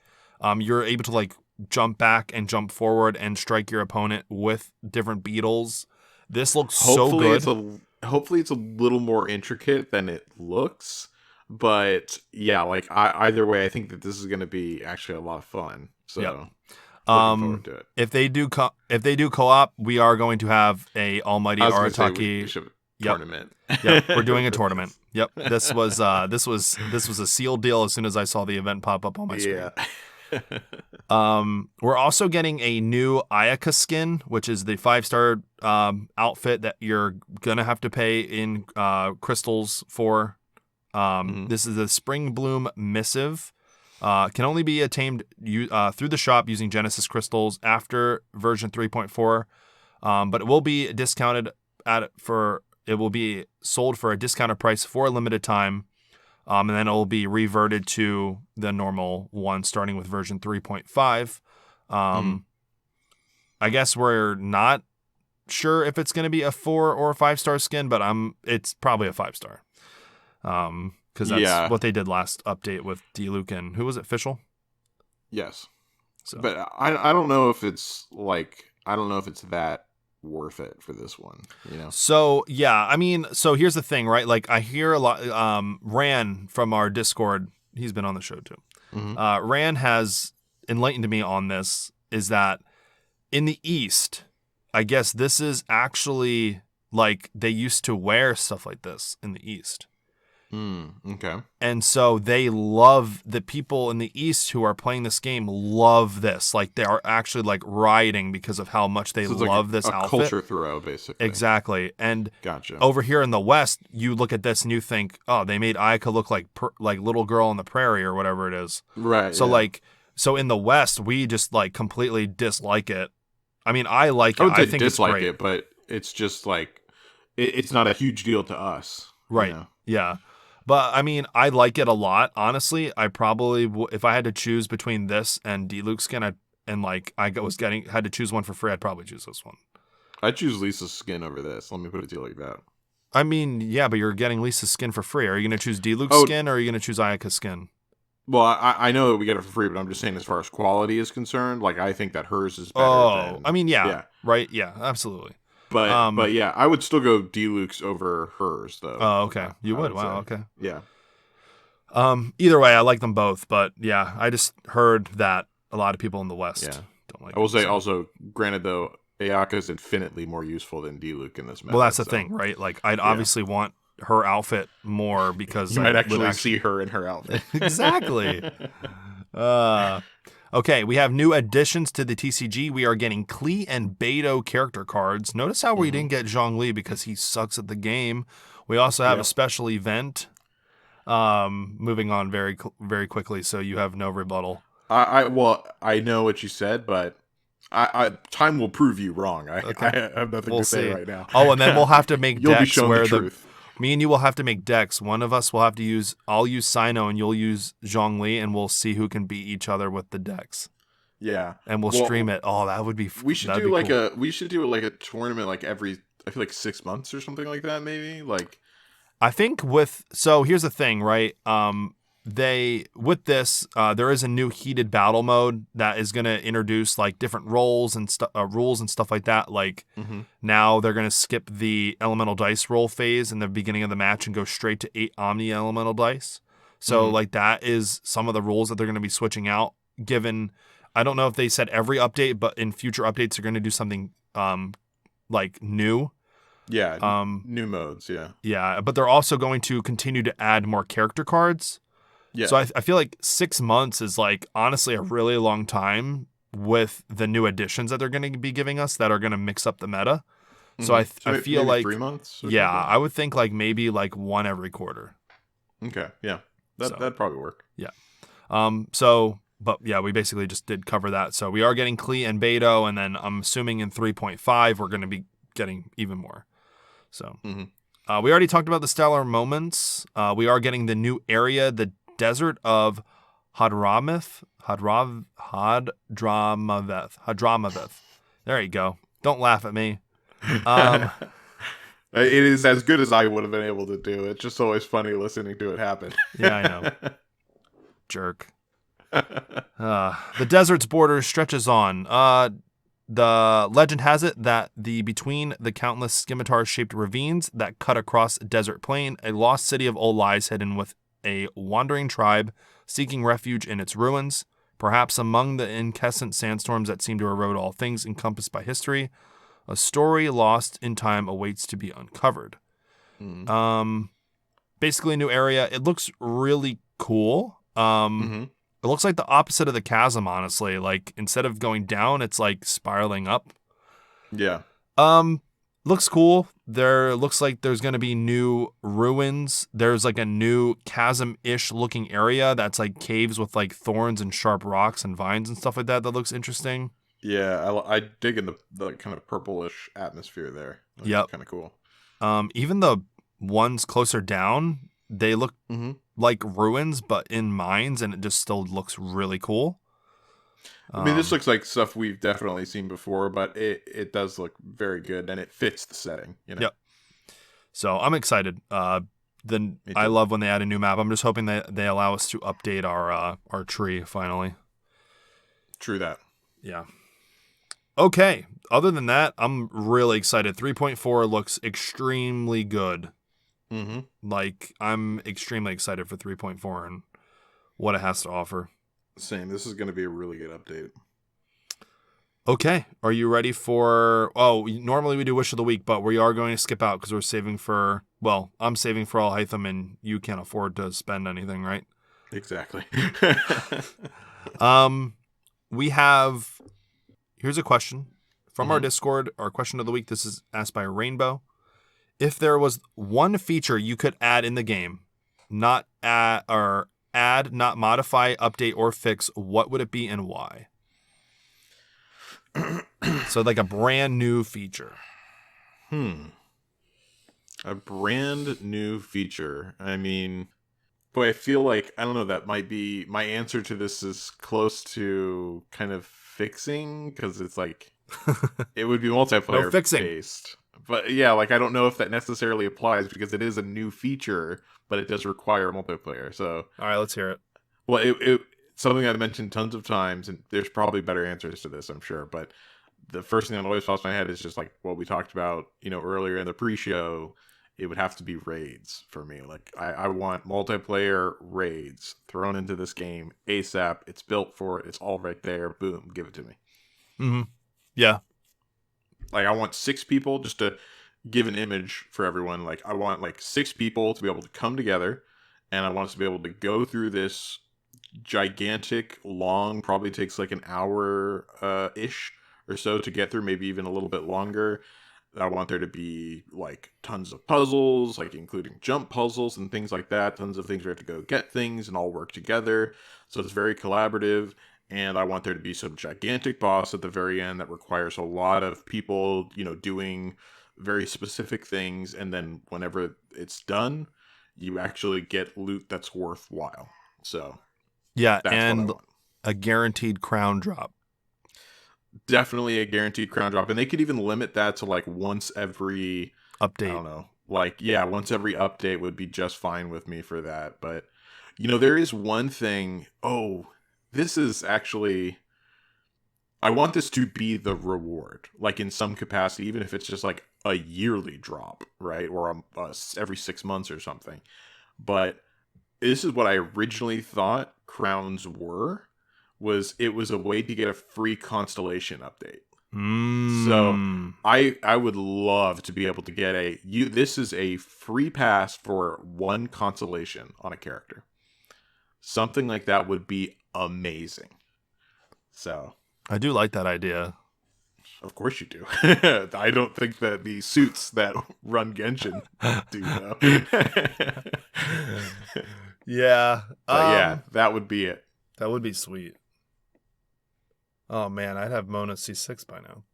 You're able to like jump back and jump forward and strike your opponent with different beetles. This looks so good. Hopefully it's a little more intricate than it looks. But yeah, like either way, I think that this is going to be actually a lot of fun. So looking forward to it. If they do co-op, we are going to have a Almighty Arataki tournament. Yep, we're doing a tournament. Yep, this was a sealed deal as soon as I saw the event pop up on my screen. Yeah. We're also getting a new Ayaka skin, which is the 5-star outfit that you're gonna have to pay in crystals for. This is a Spring Bloom Missive. Can only be attained through the shop using Genesis crystals after version 3.4. But it will be discounted it will be sold for a discounted price for a limited time. And then it will be reverted to the normal one starting with version 3.5. I guess we're not sure if it's going to be a 4 or a 5-star skin, but it's probably a 5-star. Because that's what they did last update with Diluc and who was it? Fischl? Yes. So. But I don't know if it's that worth it for this one, you know? So yeah, I mean, so here's the thing, right? Like I hear a lot, Ran from our Discord, he's been on the show too. Ran has enlightened me on this, is that in the East, I guess this is actually like they used to wear stuff like this in the East. Okay. And so they love the people in the East who are playing this game love this. Like they are actually like rioting because of how much they love this outfit. Culture throw, basically. Exactly. And gotcha. Over here in the West, you look at this and you think, oh, they made Ayaka look like Little Girl on the Prairie or whatever it is. Right. So so in the West, we just like completely dislike it. I mean, I like it. I think dislike it's great. It, but it's just like it's not a huge deal to us. Right. You know? Yeah. But, I mean, I like it a lot. Honestly, I probably, if I had to choose between this and Diluc skin, had to choose one for free, I'd probably choose this one. I'd choose Lisa's skin over this. Let me put it to you like that. I mean, yeah, but you're getting Lisa's skin for free. Are you going to choose Diluc skin or are you going to choose Ayaka's skin? Well, I know that we get it for free, but I'm just saying as far as quality is concerned, like, I think that hers is better. Oh, I mean, yeah. Right? Yeah, absolutely. But yeah, I would still go Diluc's over hers, though. Oh, okay. You would? Wow, okay. Yeah. Either way, I like them both, but yeah, I just heard that a lot of people in the West don't like them. I will say also, granted though, Ayaka is infinitely more useful than Diluc in this method. Well, that's the thing, right? Like, I'd obviously want her outfit more because you might actually see her in her outfit. Exactly. Okay, we have new additions to the TCG. We are getting Klee and Beidou character cards. Notice how we didn't get Zhongli because he sucks at the game. We also have a special event. Moving on very very quickly, so you have no rebuttal. I know what you said, but time will prove you wrong. I have nothing to say right now. Oh, and then we'll have to make decks where Me and you will have to make decks. One of us will have to I'll use Sino and you'll use Zhongli, and we'll see who can beat each other with the decks. Yeah. And we'll stream it. Oh, that would be We should do like cool. We should do like a tournament like every, I feel like 6 months or something like that, maybe. Like, I think so here's the thing, right? There is a new heated battle mode that is going to introduce like different rules and stuff like that. Like now they're going to skip the elemental dice roll phase in the beginning of the match and go straight to 8 omni elemental dice. So like that is some of the rules that they're going to be switching out. Given, I don't know if they said every update, but in future updates they're going to do something like new. Yeah, new modes. Yeah. Yeah, but they're also going to continue to add more character cards. Yeah. So I feel like 6 months is like honestly a really long time with the new additions that they're going to be giving us that are going to mix up the meta. So I feel like 3 months. Yeah, something? I would think like maybe like one every quarter. Okay. Yeah. That'd probably work. Yeah. But yeah, we basically just did cover that. So we are getting Klee and Beidou, and then I'm assuming in 3.5 we're going to be getting even more. So we already talked about the stellar moments. We are getting the new area, the Desert of Hadramaveth. There you go. Don't laugh at me. It is as good as I would have been able to do. It's just always funny listening to it happen. Yeah, I know. Jerk. The desert's border stretches on. The legend has it that between the countless scimitar-shaped ravines that cut across a desert plain, a lost city of old lies hidden with a wandering tribe seeking refuge in its ruins. Perhaps among the incessant sandstorms that seem to erode all things encompassed by history, a story lost in time awaits to be uncovered. Basically a new area. It looks really cool. It looks like the opposite of the chasm, honestly. Like instead of going down, it's like spiraling up. Yeah. Looks cool. Looks like there's going to be new ruins. There's like a new chasm-ish looking area that's like caves with like thorns and sharp rocks and vines and stuff like that. That looks interesting. Yeah, I dig in the kind of purplish atmosphere there. Yep. Kind of cool. Even the ones closer down, they look like ruins, but in mines, and it just still looks really cool. I mean, this looks like stuff we've definitely seen before, but it does look very good, and it fits the setting. You know? Yep. So I'm excited. I love when they add a new map. I'm just hoping that they allow us to update our tree finally. True that. Yeah. Okay. Other than that, I'm really excited. 3.4 looks extremely good. Like, I'm extremely excited for 3.4 and what it has to offer. Same. This is going to be a really good update. Okay. Are you ready for... Oh, normally we do Wish of the Week, but we are going to skip out because we're saving for... Well, I'm saving for Alhaitham, and you can't afford to spend anything, right? Exactly. We have... Here's a question from our Discord. Our question of the week. This is asked by Rainbow. If there was one feature you could add in the game, not modify, update, or fix, what would it be and why? So like a brand new feature. A brand new feature. I mean, boy, I feel like, I don't know, that might be, my answer to this is close to kind of fixing, because it's like, it would be multiplayer based. But yeah, like, I don't know if that necessarily applies because it is a new feature, but it does require multiplayer. So, all right, let's hear it. Well, it something I've mentioned tons of times, and there's probably better answers to this, I'm sure. But the first thing that always pops in my head is just like what we talked about, earlier in the pre-show. It would have to be raids for me. Like, I want multiplayer raids thrown into this game ASAP. It's built for it. It's all right there. Boom, give it to me. Yeah. Like, I want 6 people, just to give an image for everyone. Like, I want, 6 people to be able to come together, and I want us to be able to go through this gigantic, long, probably takes like an hour-ish or so to get through, maybe even a little bit longer. I want there to be, tons of puzzles, including jump puzzles and things like that. Tons of things where we have to go get things and all work together. So it's very collaborative. And I want there to be some gigantic boss at the very end that requires a lot of people, doing very specific things, and then whenever it's done, you actually get loot that's worthwhile. So yeah, that's and what I want. A guaranteed crown drop. Definitely a guaranteed crown drop, and they could even limit that to like once every update. I don't know, like once every update would be just fine with me for that. But there is one thing. Oh, this is actually. I want this to be the reward, like in some capacity, even if it's just like a yearly drop, right, or every 6 months or something. But this is what I originally thought crowns were. It was a way to get a free constellation update. So I would love to be able to get this is a free pass for one constellation on a character. Something like that would be amazing. So I do like that idea. Of course you do. I don't think that the suits that run Genshin do though. Yeah. But that would be it. That would be sweet. Oh man, I'd have Mona C6 by now.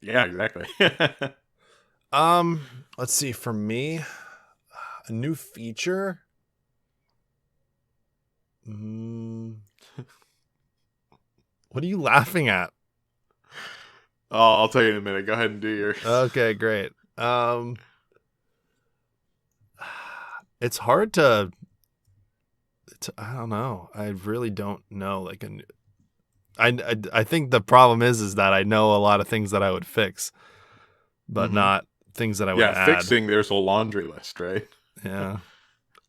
Yeah, exactly. Let's see. For me, a new feature. What are you laughing at? Oh, I'll tell you in a minute. Go ahead and do yours. Okay, great. It's hard to I don't know. I really don't know. Like I think the problem is that I know a lot of things that I would fix, but not things that I would add. Yeah, fixing, there's a laundry list, right? Yeah.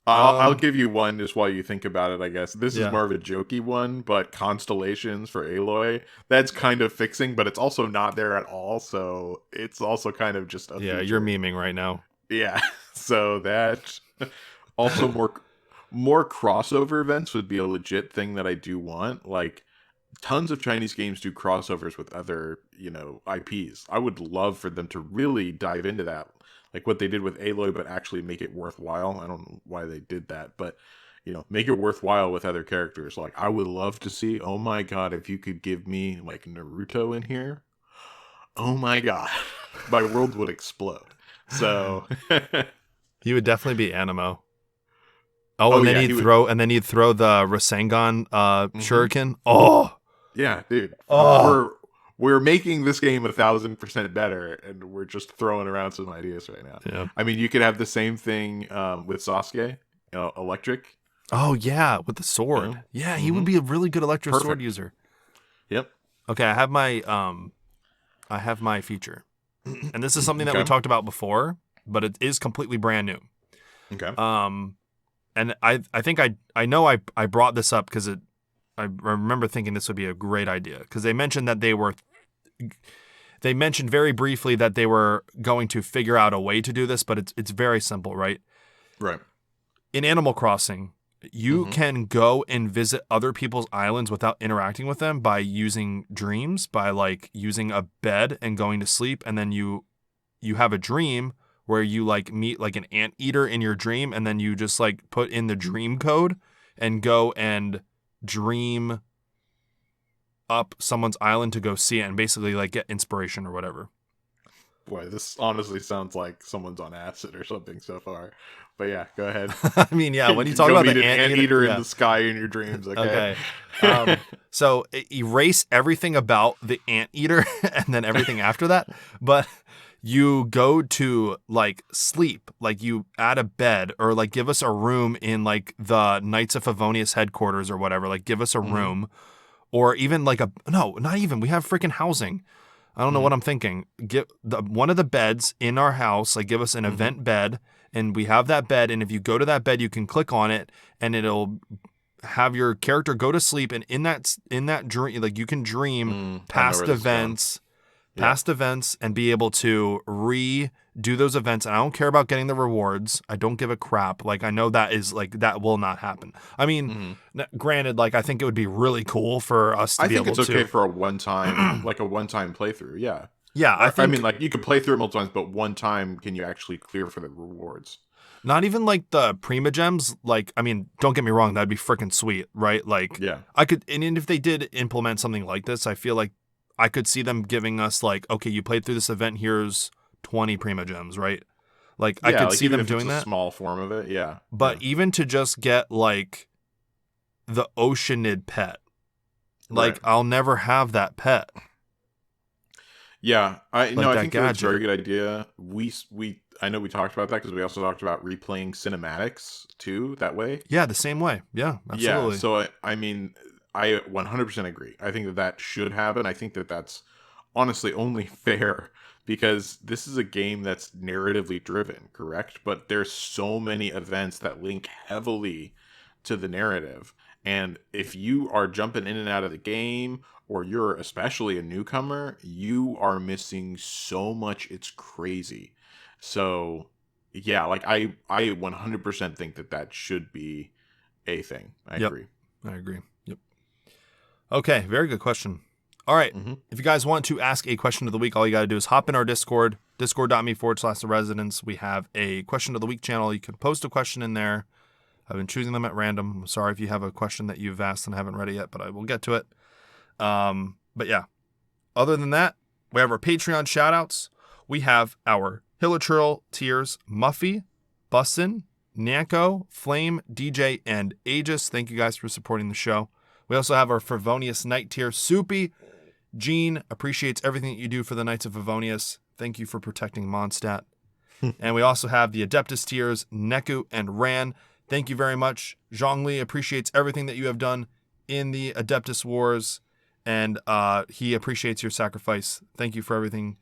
I'll give you one just while you think about it, I guess. This is more of a jokey one, but constellations for Aloy, that's kind of fixing, but it's also not there at all, so it's also kind of just a feature. You're memeing right now. Yeah, so that... Also, more crossover events would be a legit thing that I do want. Like, tons of Chinese games do crossovers with other, IPs. I would love for them to really dive into that. Like what they did with Aloy, but actually make it worthwhile. I don't know why they did that, but, make it worthwhile with other characters. Like, I would love to see, oh my god, if you could give me, like, Naruto in here. Oh my god. My world would explode. So... He would definitely be Animo. Oh, and then he'd throw the Rasengan shuriken. Oh, yeah, dude. Oh. We're making this game 1,000% better, and we're just throwing around some ideas right now. Yeah. I mean, you could have the same thing with Sasuke, electric. Oh yeah, with the sword. Yeah, he would be a really good electric sword user. Yep. Okay, I have my feature, and this is something that we talked about before, but it is completely brand new. Okay. And I think I know I brought this up because I remember thinking this would be a great idea because they mentioned that they mentioned very briefly that they were going to figure out a way to do this, but it's very simple, right? Right. In Animal Crossing, you can go and visit other people's islands without interacting with them by using dreams, by like using a bed and going to sleep, and then you have a dream where you like meet like an anteater in your dream, and then you just like put in the dream code and go and dream up someone's island to go see it and basically like get inspiration or whatever. Boy, this honestly sounds like someone's on acid or something so far. But yeah, go ahead. I mean, yeah, when you talk about the anteater in the sky in your dreams, okay. So erase everything about the anteater and then everything after that, but you go to like sleep, like you add a bed or like give us a room in like the Knights of Favonius headquarters or whatever, like give us a room or even like not even, we have freaking housing. I don't know what I'm thinking. Get one of the beds in our house, like give us an event bed, and we have that bed, and if you go to that bed, you can click on it and it'll have your character go to sleep, and in that dream, like you can dream past events. Past events and be able to redo those events. And I don't care about getting the rewards. I don't give a crap. Like, I know that is like, that will not happen. I mean, granted, like, I think it would be really cool for us to be able to. I think it's okay for a one-time, like a one-time playthrough. Yeah. Yeah. I mean, like, you could play through it multiple times, but one time can you actually clear for the rewards? Not even like the Prima Gems. Like, I mean, don't get me wrong. That'd be freaking sweet, right? Like, yeah. And if they did implement something like this, I feel like I could see them giving us like, okay, you played through this event, here's 20 Prima Gems, right? Like, I could see them doing that. Small form of it, yeah. But even to just get, like, the Oceanid pet, like, I'll never have that pet. Yeah, I think that's a very good idea. I know we talked about that because we also talked about replaying cinematics too that way. Yeah, the same way. Yeah, absolutely. Yeah, so I mean, I 100% agree. I think that should happen. I think that that's honestly only fair because this is a game that's narratively driven, correct? But there's so many events that link heavily to the narrative. And if you are jumping in and out of the game, or you're especially a newcomer, you are missing so much. It's crazy. So, yeah, like I 100% think that should be a thing. I agree. I agree. Yep. Okay, very good question. All right. If you guys want to ask a question of the week, all you got to do is hop in our Discord, discord.me/The Residence. We have a question of the week channel. You can post a question in there. I've been choosing them at random. I'm sorry if you have a question that you've asked and haven't read it yet, but I will get to it. But yeah, other than that, we have our Patreon shoutouts. We have our Hilichurl tiers, Muffy, Bussin, Nanko, Flame, DJ, and Aegis. Thank you guys for supporting the show. We also have our Favonius Knight tier, Soupy. Gene appreciates everything that you do for the Knights of Favonius. Thank you for protecting Mondstadt. And we also have the Adeptus tiers, Neku and Ran. Thank you very much. Zhongli appreciates everything that you have done in the Adeptus Wars, and he appreciates your sacrifice. Thank you for everything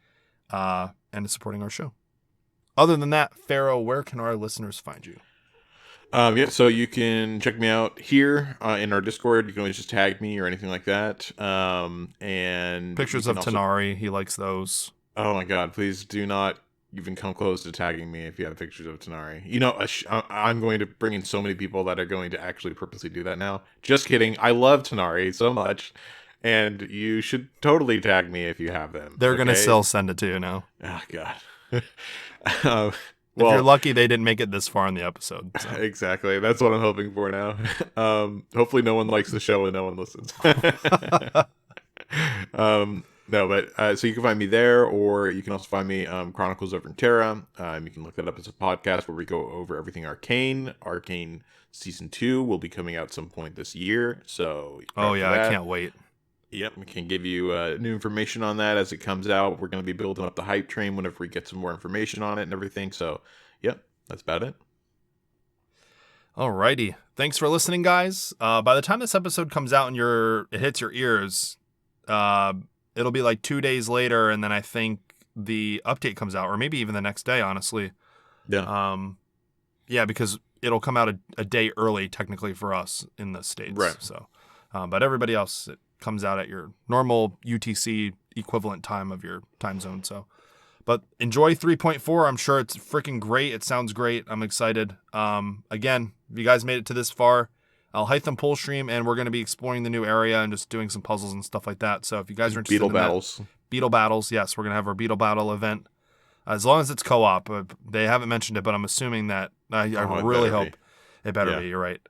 and supporting our show. Other than that, Pharaoh, where can our listeners find you? So you can check me out here in our Discord. You can always just tag me or anything like that. And pictures of Tanari, he likes those. Oh my God, please do not even come close to tagging me if you have pictures of Tanari. You know, I'm going to bring in so many people that are going to actually purposely do that now. Just kidding. I love Tanari so much. And you should totally tag me if you have them. They're going to still send it to you now. Oh, God. Well, if you're lucky they didn't make it this far in the episode. So. Exactly. That's what I'm hoping for now. Hopefully no one likes the show and no one listens. No, but so you can find me there, or you can also find me Chronicles of Runeterra. You can look that up as a podcast where we go over everything Arcane. Arcane Season 2 will be coming out some point this year. So I can't wait. Yep, we can give you new information on that as it comes out. We're going to be building up the hype train whenever we get some more information on it and everything. So, yep, that's about it. Alrighty. Thanks for listening, guys. By the time this episode comes out and it hits your ears, it'll be like 2 days later, and then I think the update comes out, or maybe even the next day, honestly. Yeah. Yeah, because it'll come out a day early, technically, for us in the States. Right. So, but everybody else, it comes out at your normal UTC equivalent time of your time zone. So, but enjoy 3.4. I'm sure it's freaking great. It sounds great. I'm excited. Again, if you guys made it to this far, Alhaitham pull stream, and we're going to be exploring the new area and just doing some puzzles and stuff like that. So if you guys are interested in Beetle battles, yes, we're going to have our Beetle battle event. As long as it's co-op. They haven't mentioned it, but I'm assuming that I really hope it better be. You're right.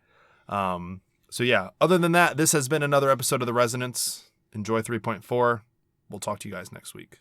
So yeah, other than that, this has been another episode of The Resonance. Enjoy 3.4. We'll talk to you guys next week.